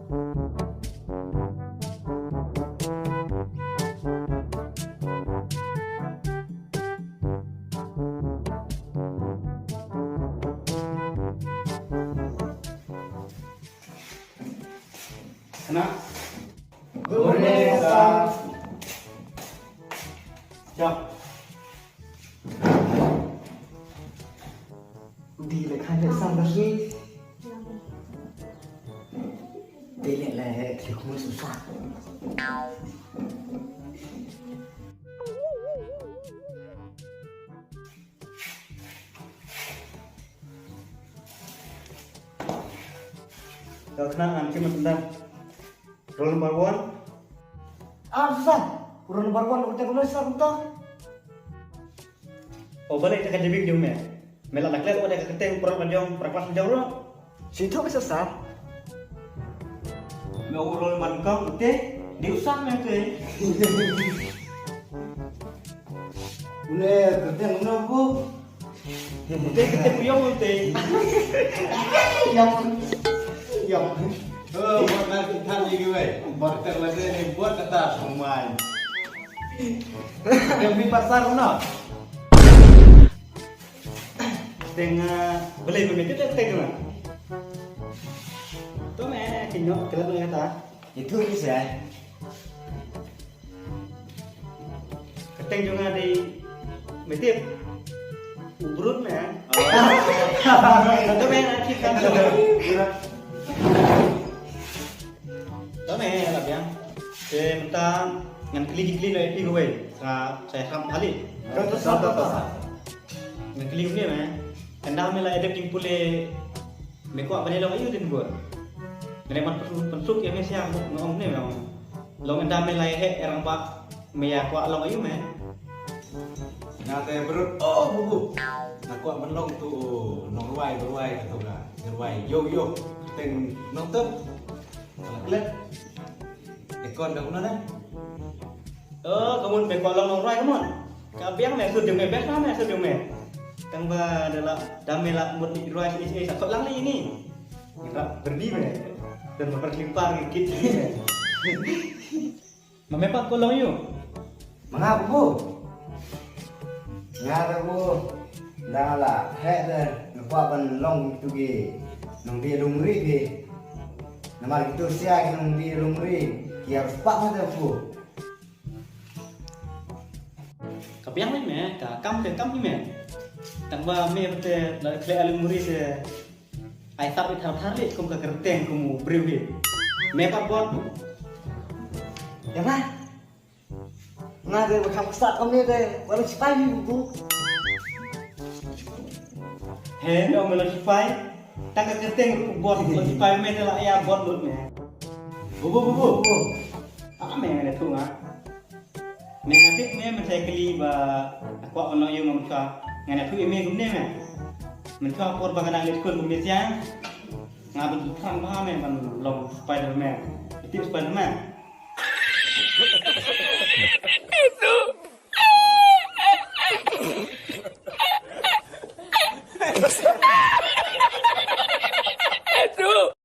Anak, boleh tak? Jom. Đi lại khai lại xong đó đi. Đây lại là thì không có sự phạt. Kau kenal ke tentang roll number 1? Susah. Urun baruan udah mulai sarung toh. Oh balik kita jadi video me. Melak nak lihat ada keteng perang panjang, perang panjang lo. Situ bisa sah. Me roll number kau ute diusah me tu. Boleh keteng mana bu? Ute kita puyong ute. Yang buat nanti tadi gue, buat terlebih ini buat kata pemain. yang di pasar no. Dengan beli me itu keteng lah. Tu me kinyok kelab ni kata. Itu bisa. Keteng juga di metip. Ubrut me. Tu me nak kita Đó mẹ là bien. Thế mình ta ngăn klik này đi rồi. Saya ham kali. Ngăn klik ni mẹ. Anda mela editing pule. Meko apa ni lo ayu din buat. Nene man pensuk ya mesia ngom ni memang. Lo anda mela he erang pak meya kwa lo ayu mẹ. Nanti berut, oh bubu. Nak kuat menong tu, nong ruai tu lah. Ruai, yo, teng nong tu. Klik. Ekor dah mana dah? Kamu meko lo nong rai kamu. Kabiang mẹ sudah mẹ best mẹ sudah mẹ. Kang ba adalah damela mut di ruai ini sakot lang ini. Kita berdiri mẹ. Dan berlimpah gigit. Mame pak kolong yuk. Mengapa bu? Ngapa bu? Dah lah, hek dah. Lupa ban long tu ge. Nong dia lumri ge. Nama itu siapa nong dia lumri. Dia harus pak mana bu? Kabiang ni mẹ, cả cam ni mẹ. Tang ba mẹ bete la kle alu muri se. Ai tap it thar le kum ka kerteng kum briu hi. Mẹ pak bot. Ya mah. Ngade bakal kesak kami deh. Walau sipai bu. He no melo sipai. Tang ka kerteng kum bot sipai mẹ la ya bot lut mẹ. Bu. Mẹ ne tu ngah. Mẹ ngatik mẹ mình sai keli ba aku ono yo ngam ka. Ngana tu eme kum ne mẹ. Mình cho por ba kana le skul kum sia. Ngabut thang ba mẹ ban long Spider-Man. Itu Spider-Man. Itu